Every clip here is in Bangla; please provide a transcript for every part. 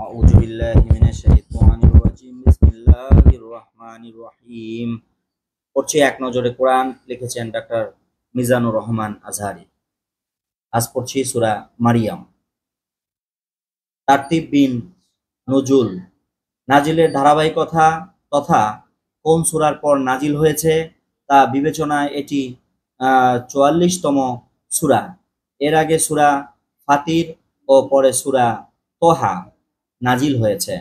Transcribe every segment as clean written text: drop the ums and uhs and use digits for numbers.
আউযু বিল্লাহি মিনাশ শাইতানির রাজিম। বিসমিল্লাহির রহমানির রহিম। পড়ছি এক নজরে কোরআন, লিখেছেন ডক্টর মিজানুর রহমান আজহারি। আজ পড়ছি সূরা মারিয়াম। তারতিব বিন নুজুল, নাজিলের ধারাবাহিকতা তথা কোন সূরার পর নাজিল হয়েছে তা বিবেচনায় এটি ৪৪তম সূরা। এর আগে সূরা ফাতির ও পরে সূরা তোহা নাজিল হয়েছে।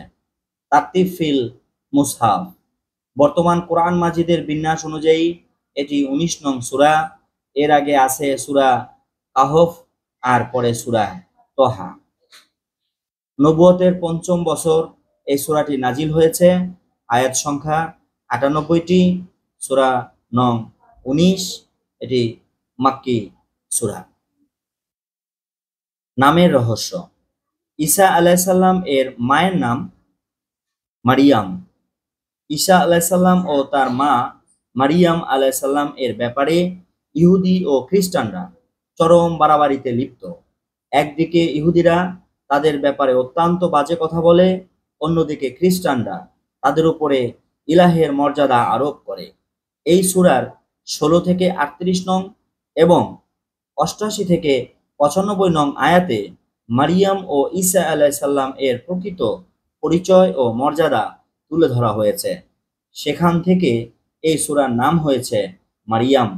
তারতিব ফিল মুসহাফ, বর্তমান কোরআন মাজিদের বিন্যাস অনুযায়ী এটি ১৯ নং সূরা। এর আগে আছে সূরা কাহফ আর পরে সূরা তোহা। নবুয়তের পঞ্চম বছর এই সূরাটি নাজিল হয়েছে। আয়াত সংখ্যা ৯৮টি। সূরা নং ১৯, এটি মাক্কি সূরা। নামের রহস্য। ঈসা আলাইহিসসালাম এর মায়ের নাম মারিয়াম। ঈসা আলাইহিসসালাম ও তার মা মারিয়াম আলাইহিসসালাম এর ব্যাপারে ইহুদি ও খ্রিস্টানরা চরম বাড়াবাড়িতে লিপ্ত। একদিকে ইহুদিরা তাদের ব্যাপারে অত্যন্ত বাজে কথা বলে, অন্যদিকে খ্রিস্টানরা তাদের উপরে ইলাহের মর্যাদা আরোপ করে। এই সূরার ১৬ থেকে ৩৮ নং এবং ৮৮ থেকে ৯৫ নং আয়াতে মারিয়াম ও ঈসা আলাইহিসসালাম এর প্রকৃত পরিচয় ও মর্যাদা তুলে ধরা হয়েছে। সেখান থেকে এই সূরার নাম হয়েছে মারিয়াম।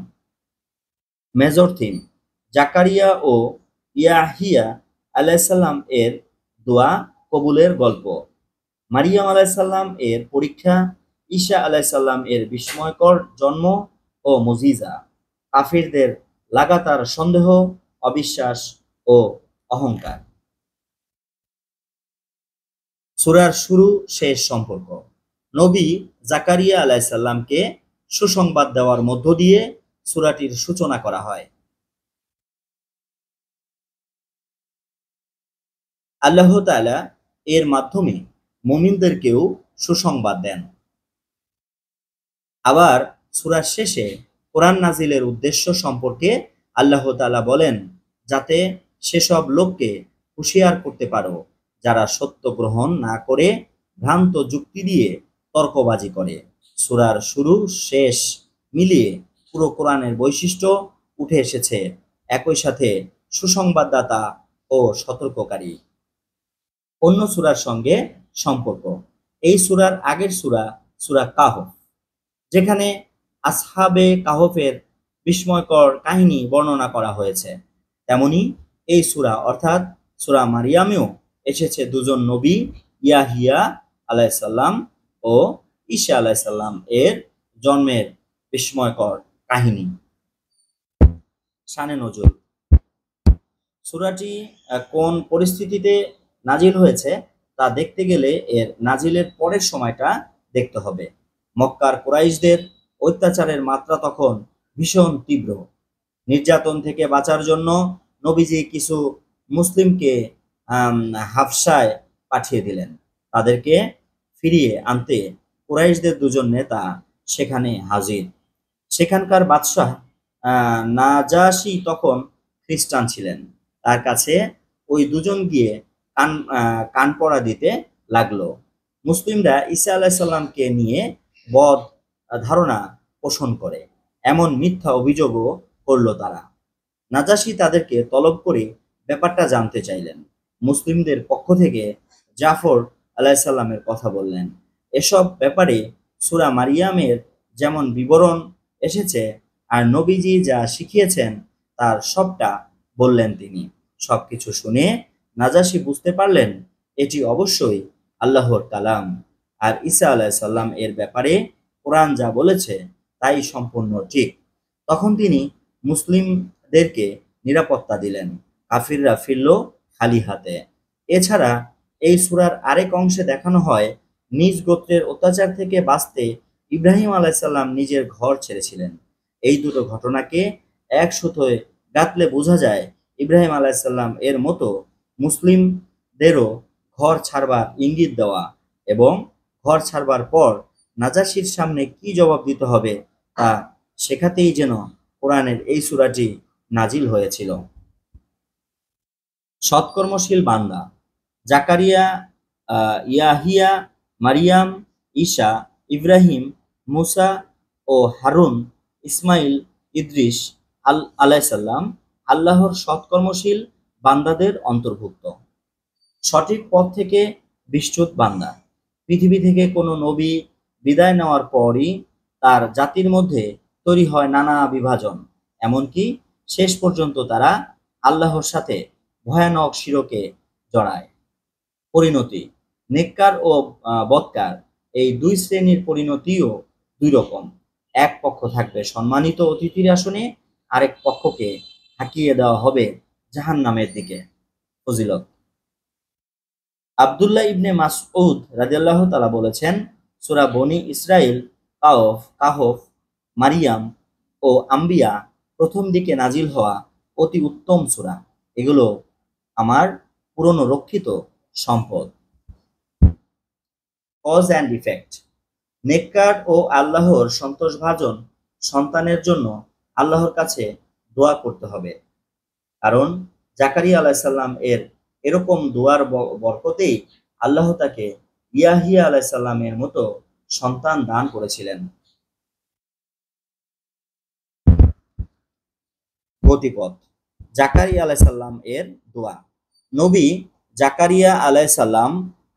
মেজর থিম: জাকারিয়া ও ইয়াহিয়া আলাইহিসসালাম এর দোয়া কবুলের গল্প, মারিয়াম আলাইহিসসালাম এর পরীক্ষা, ঈসা আলাইহিসসালাম এর বিস্ময়কর জন্ম ও মুজিজা, কাফিরদের লাগাতার সন্দেহ, অবিশ্বাস ও অহংকার। সূরার শুরু শেষ সম্পর্ক। নবী জাকারিয়া আলাইহিসসালামকে সুসংবাদ দেওয়ার মধ্য দিয়ে সূরাটির সূচনা করা হয়। আল্লাহ তাআলা এর মাধ্যমে মুমিনদেরকেও সুসংবাদ দেন। আবার সূরার শেষে কোরআন নাজিলের উদ্দেশ্য সম্পর্কে আল্লাহ তাআলা বলেন, যাতে সেসব লোককে হুঁশিয়ার করতে পারো যারা সত্য গ্রহণ না করে ভ্রান্ত যুক্তি দিয়ে তর্কবাজি করে। সূরার শুরু শেষ মিলিয়ে পুরো কোরআনের বৈশিষ্ট্য উঠে এসেছে, একই সাথে সুসংবাদদাতা ও সতর্ককারী। অন্য সূরার সঙ্গে সম্পর্ক। এই সূরার আগের সূরা সূরা কাহফ, যেখানে আসহাবে কাহফের বিস্ময়কর কাহিনী বর্ণনা করা হয়েছে, তেমনি এই সূরা অর্থাৎ সূরা মারিয়ামেও এসেছে দুজন নবী ইয়াহিয়া আলাইহিসসালাম ও ঈসা আলাইহিসসালাম এর জন্মের বিস্ময়কর কাহিনী। শানে নজুল। সূরাটি কোন পরিস্থিতিতে নাজিল হয়েছে তা দেখতে গেলে এর নাজিলের পরের সময়টা দেখতে হবে। মক্কার কুরাইশদের অত্যাচারের মাত্রা তখন ভীষণ তীব্র। নির্যাতন থেকে বাঁচার জন্য নবীজি কিছু মুসলিমকে হাবশায় পাঠিয়ে দিলেন। তাদেরকে ফিরিয়ে আনতে কুরাইশদের দুজন নেতা সেখানে হাজির। সেখানকার বাদশাহ নাজাশী তখন খ্রিস্টান ছিলেন। তার কাছে ওই দুজন গিয়ে কানপড়া দিতে লাগলো। মুসলিমরা ঈসা আলাইহিসসালামকে নিয়ে বদ ধারণা পোষণ করে, এমন মিথ্যা অভিযোগও করল তারা। নাজাশী তাদেরকে তলব করে ব্যাপারটা জানতে চাইলেন। মুসলিমদের পক্ষ থেকে জাফর আলাইহিসসালামের কথা বললেন। এসব ব্যাপারে সূরা মারিয়ামের যেমন বিবরণ এসেছে আর নবীজি যা শিখিয়েছেন তার সবটা বললেন তিনি। সবকিছু শুনে নাজাশী বুঝতে পারলেন এটি অবশ্যই আল্লাহর কালাম, আর ঈসা আলাইহিসসালাম এর ব্যাপারে কোরআন যা বলেছে তাই সম্পূর্ণ ঠিক। তখন তিনি মুসলিমদেরকে নিরাপত্তা দিলেন। কাফিররা ফিরল খালি হাতে। এছাড়া এই সূরার আরেক অংশে দেখানো হয়, নিজ গোত্রের অত্যাচার থেকে বাঁচতে ইব্রাহিম আলাইহিসসালাম নিজের ঘর ছেড়েছিলেন। এই দুটো ঘটনাকে এক সুতোয় গাঁথলে বোঝা যায় ইব্রাহিম আলাইহিসসালাম এর মতো মুসলিমদেরও ঘর ছাড়বার ইঙ্গিত দেওয়া এবং ঘর ছাড়বার পর নাজাশীর সামনে কি জবাব দিতে হবে তা শেখাতেই যেন কোরআনের এই সূরাটি নাজিল হয়েছিল। সৎকর্মশীল বান্দা। জাকারিয়া ইয়াহিয়া, মারিয়াম, ঈসা, ইব্রাহিম, মুসা ও হারুন, ইসমাইল, ইদ্রিস আলাইসাল্লাম আল্লাহর সৎকর্মশীল বান্দাদের অন্তর্ভুক্ত। সঠিক পথ থেকে বিচ্যুত বান্দা। পৃথিবী থেকে কোনো নবী বিদায় নেওয়ার পরই তার জাতির মধ্যে তৈরি হয় নানা বিভাজন, এমনকি শেষ পর্যন্ত তারা আল্লাহর সাথে ভয়ানক শিরকে জড়ায়। পরিণতি: নেককার ও বদকার এই দুই শ্রেণীর পরিণতিও দুই রকম। এক পক্ষ থাকবে সম্মানিত অতিথির আসনে, আরেক পক্ষকে হাঁকিয়ে দেওয়া হবে জাহান্নামের দিকে। ফজিলত: আব্দুল্লাহ ইবনে মাসউদ রাদিয়াল্লাহু তাআলা বলেছেন, সূরা বনী ইসরাইল, কাহফ, মারিয়াম ও আম্বিয়া প্রথম দিকে নাজিল হওয়া অতি উত্তম সূরা। এগুলো আমার পুরনো রক্ষিত সম্পদ। কজ অ্যান্ড ইফেক্ট: নেককার ও আল্লাহর সন্তোষভাজন সন্তানের জন্য আল্লাহর কাছে দোয়া করতে হবে, কারণ জাকারিয়া আলাইসাল্লাম এর এরকম দোয়ার বরকতেই আল্লাহ তাকে ইয়াহিয়া আলাইসাল্লামের মতো সন্তান দান করেছিলেন। গতিপথ: জাকারিয়া আলাইসাল্লাম এর দোয়া। নবী জাকারিয়া আলাইসাল্লাম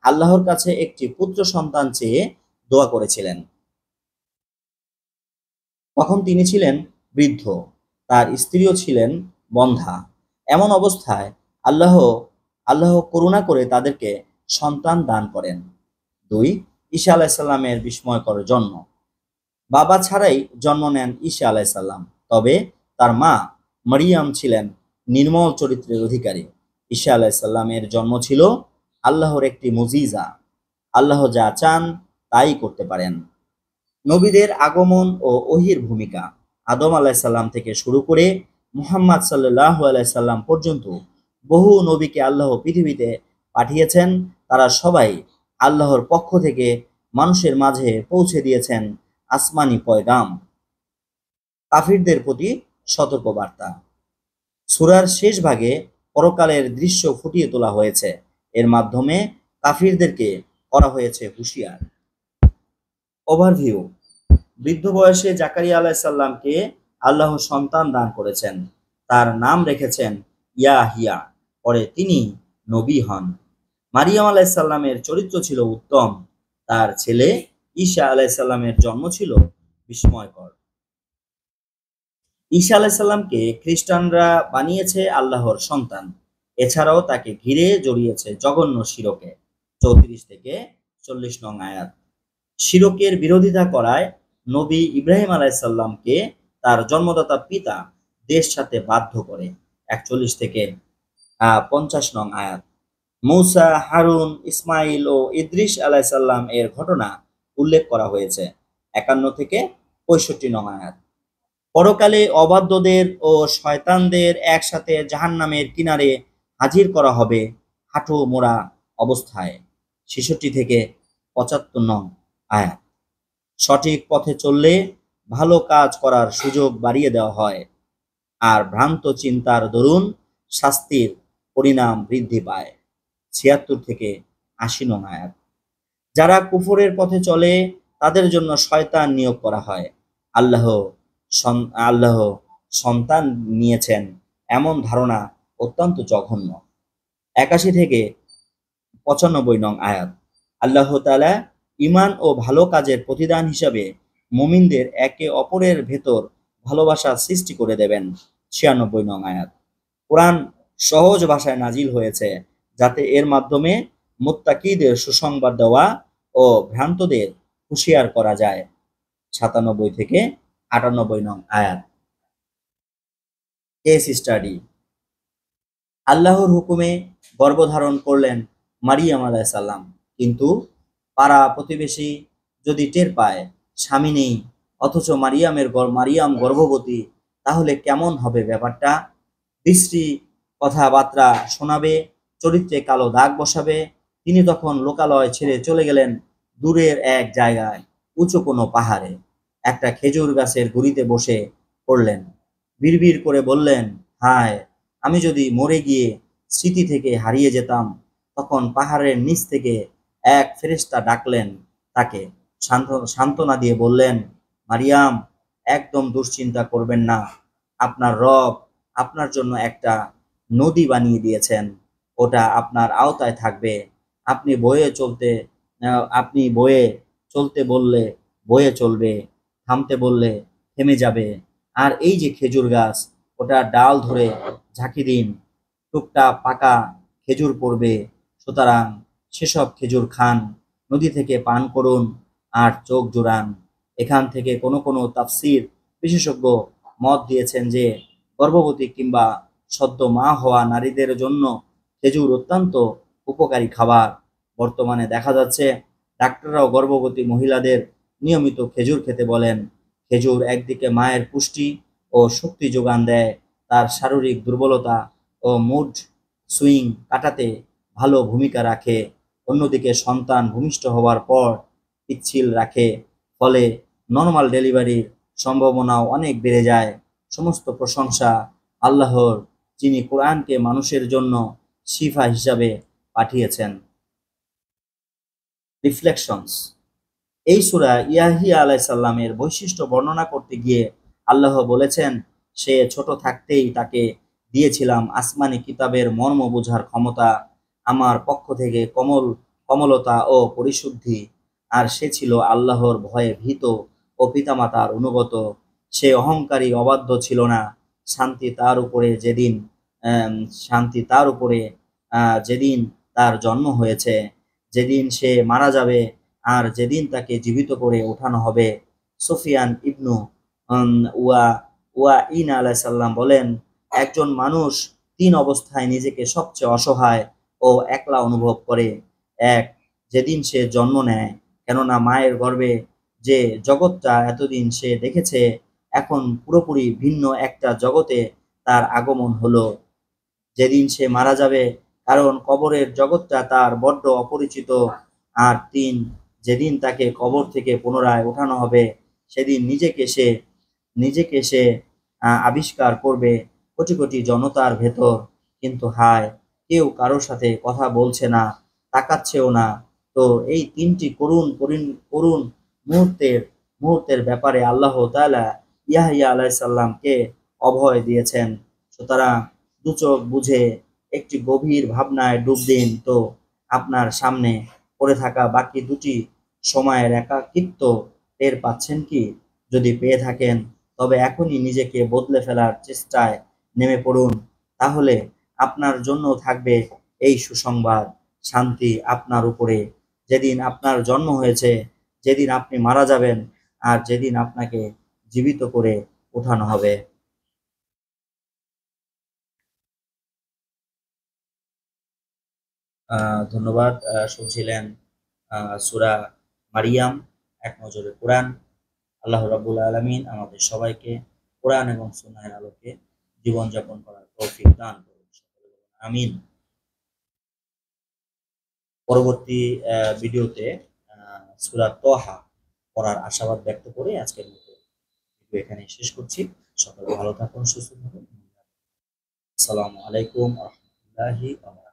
আল্লাহর কাছে একটি পুত্র সন্তান চেয়ে দোয়া করেছিলেন। তখন তিনি ছিলেন বৃদ্ধ, তার স্ত্রীও ছিলেন বন্ধ্যা। এমন অবস্থায় আল্লাহ করুণা করে তাদেরকে সন্তান দান করেন। 2. ঈসা আলাইসাল্লামের বিস্ময়কর জন্ম। বাবা ছাড়াই জন্ম নেন ঈসা আলাইসাল্লাম, তবে তার মা মারিয়াম ছিলেন নির্মল চরিত্রের অধিকারী। ঈসা আলাইসাল্লামের জন্ম ছিল আল্লাহর একটি মুজিজা। আল্লাহ যা চান তাই করতে পারেন। নবীদের আগমন ও ওহীর ভূমিকা। আদম আলাইসাল্লাম থেকে শুরু করে মুহাম্মদ সাল্লাল্লাহু আলাইহি সাল্লাম পর্যন্ত বহু নবীকে আল্লাহ পৃথিবীতে পাঠিয়েছেন। তারা সবাই আল্লাহর পক্ষ থেকে মানুষের মাঝে পৌঁছে দিয়েছেন আসমানি পয়গাম। কাফিরদের প্রতি সতর্কবার্তা। সূরার শেষ ভাগে পরকালের দৃশ্য ফুটিয়ে তোলা হয়েছে। এর মাধ্যমে কাফিরদেরকে করা হয়েছে হুঁশিয়ার। ওভারভিউ: বৃদ্ধ বয়সে জাকারিয়া আলাইসাল্লামকে আল্লাহ সন্তান দান করেছেন। তার নাম রেখেছেন ইয়াহিয়া, পরে তিনি নবী হন। মারিয়াম আলাইসাল্লামের চরিত্র ছিল উত্তম। তার ছেলে ঈসা আলাইসাল্লামের জন্ম ছিল বিস্ময়কর। ঈসা আলাইসাল্লামকে খ্রিস্টানরা বানিয়েছে আল্লাহর সন্তান। এছাড়াও তাকে ঘিরে জড়িয়েছে জঘন্য শিরকে। 34 থেকে 40 নং আয়াত। শিরকের বিরোধিতা করায় নবী ইব্রাহিম আলাইসাল্লামকে তার জন্মদাতা পিতা দেশ সাথে বাধ্য করে। 41 থেকে 50 নং আয়াত। মূসা, হারুন, ইসমাইল ও ইদ্রিস আলাইসাল্লাম এর ঘটনা উল্লেখ করা হয়েছে। 51 থেকে 65 নং আয়াত। পরকালে অবাধ্যদের ও শয়তানদের একসাথে জাহান্নামের কিনারে হাজির করা হবে হাঁটু মোড়া অবস্থায়। 66 থেকে 75 নং আয়াত। সঠিক পথে চললে ভালো কাজ করার সুযোগ বাড়িয়ে দেওয়া হয়, আর ভ্রান্ত চিন্তার দরুন শাস্তির পরিণাম বৃদ্ধি পায়। 76 থেকে 80 নং আয়াত। যারা কুফরের পথে চলে তাদের জন্য শয়তান নিয়োগ করা হয়। আল্লাহ সন্তান নিয়েছেন এমন ধারণা অত্যন্ত জঘন্য। 81 থেকে 95 নং আয়াত। আল্লাহ তাআলা ঈমান ও ভালো কাজের প্রতিদান হিসাবে মুমিনদের একে অপরের ভেতর ভালোবাসা সৃষ্টি করে দেবেন। 96 নং আয়াত। কোরআন সহজ ভাষায় নাজিল হয়েছে যাতে এর মাধ্যমে মুত্তাকিদের সুসংবাদ দেওয়া ও ভ্রান্তদের হুঁশিয়ার করা যায়। 97 থেকে 98 নং আয়াত। Case study. আল্লাহর হুকুমে গর্ভধারণ করলেন মারিয়াম আলাইসাল্লাম, কিন্তু পাড়া প্রতিবেশী যদি টের পায় স্বামী নেই অথচ মারিয়াম গর্ভবতী, তাহলে কেমন হবে ব্যাপারটা? বিশ্রী কথাবার্তা শোনাবে, চরিত্রে কালো দাগ বসাবে। তিনি তখন লোকালয় ছেড়ে চলে গেলেন দূরের এক জায়গায়, উঁচু কোনো পাহাড়ে। একটা খেজুর গাছের গুঁড়িতে বসে পড়লেন। বিড়বিড় করে বললেন, হায়, আমি যদি মরে গিয়ে স্মৃতি থেকে হারিয়ে যেতাম, তখন পাহাড়ের নিচ থেকে এক ফেরেশতা ডাকলেন তাকে, সান্ত্বনা দিয়ে বললেন, মারিয়াম, একদম দুশ্চিন্তা করবেন না, আপনার রব আপনার জন্য একটা নদী বানিয়ে দিয়েছেন, ওটা আপনার আওতায় থাকবে। আপনি বয়ে চলতে আপনি বয়ে চলতে বললে বয়ে চলবে, থামতে বললে থেমে যাবে। আর এই যে খেজুর গাছ, ওটা ডাল ধরে ঝাঁকি দিন, টুকটা পাকা খেজুর পড়বে। সুতরাং সেসব খেজুর খান, নদী থেকে পান করুন আর চোখ জুড়ান। এখান থেকে কোনো কোনো তাফসীর বিশেষজ্ঞ মত দিয়েছেন যে গর্ভবতী কিংবা সদ্য মা হওয়া নারীদের জন্য খেজুর অত্যন্ত উপকারী খাবার। বর্তমানে দেখা যাচ্ছে ডাক্তাররাও গর্ভবতী মহিলাদের নিয়মিত খেজুর খেতে বলেন। খেজুর একদিকে মায়ের পুষ্টি ও শক্তি যোগান দেয়, তার শারীরিক দুর্বলতা ও মুড সুইং কাটাতে ভালো ভূমিকা রাখে। অন্যদিকে সন্তান ভূমিষ্ঠ হওয়ার পর পিচ্ছিল রাখে, ফলে নর্মাল ডেলিভারির সম্ভাবনাও অনেক বেড়ে যায়। সমস্ত প্রশংসা আল্লাহর, যিনি কোরআনকে মানুষের জন্য শিফা হিসাবে পাঠিয়েছেন। রিফ্লেকশনস। এই সূরা ইয়াহিয়া আলাইহিস সালামের বৈশিষ্ট্য বর্ণনা করতে গিয়ে আল্লাহ বলেছেন, সে ছোট থাকতেই তাকে দিয়েছিলাম আসমানি কিতাবের মর্ম বোঝার ক্ষমতা, আমার পক্ষ থেকে কমলতা ও পরিশুদ্ধি, আর সে ছিল আল্লাহর ভয়ে ভীত ও পিতামাতার অনুগত। সে অহংকারী অবাধ্য ছিল না। শান্তি তার উপরে যেদিন আম, শান্তি তার উপরে যেদিন তার জন্ম হয়েছে, যেদিন সে মারা যাবে আর যেদিন তাকে জীবিত করে ওঠানো হবে। সুফিয়ান ইবনু উম, ওয়া ওয়া ইন আলাইহিস সালাম বলেন, একজন মানুষ তিন অবস্থায় নিজেকে সবচেয়ে অসহায় ও একলা অনুভব করে। এক, যেদিন সে জন্ম নেয়, কেননা মায়ের গর্ভে যে জগৎটা এতদিন সে দেখেছে, এখন পুরোপুরি ভিন্ন একটা জগতে তার আগমন হলো। যেদিন সে মারা যাবে, কারণ কবরের জগৎটা তার বড্ড অপরিচিত। আর তিন, যেদিন তাকে কবর থেকে পুনরায় ওঠানো হবে, সেদিন নিজেকে সে আবিষ্কার করবে কোটি কোটি জনতার ভেতর। কিন্তু হায়, কেউ কারোর সাথে কথা বলছে না, তাকাচ্ছেও না। তো এই তিনটি করুণ মুহূর্তের মুহূর্তের ব্যাপারে আল্লাহ তাআলা ইয়াহইয়া আলাইহিস সালামকে অভয় দিয়েছেন। সুতরাং দু চোখ বুঝে একটি গভীর ভাবনায় ডুব দিন তো আপনার সামনে পড়ে থাকা বাকি দুটি সময়ের একাকিত্ব টের পাচ্ছেন কি? যদি পেয়ে থাকেন, তবে এখনই নিজেকে বদলে ফেলার চেষ্টায় নেমে পড়ুন। তাহলে আপনার জন্য থাকবে এই সুসংবাদ, শান্তি আপনার উপরে, যেদিন আপনার জন্ম হয়েছে, যেদিন আপনি মারা যাবেন, আর যেদিন আপনাকে জীবিত করে ওঠানো হবে। ধন্যবাদ। শুনছিলেন সূরা মারিয়াম, এক নজরে কোরআন। আল্লাহ রাব্বুল আলামিন আমাদের সবাইকে কোরআন এবং সুন্নাহের আলোকে জীবনযাপন করার তৌফিক দান করুন। সকলে বলুন আমিন। পরবর্তী ভিডিওতে সূরা তহা পড়ার আশাবাদ ব্যক্ত করে আজকের মতো ভিডিও এখানে শেষ করছি। সকলে ভালো থাকুন, সুস্থ থাকুন। আসসালামু আলাইকুম ওয়া রাহমাতুল্লাহি ওয়া বারাকাতুহু।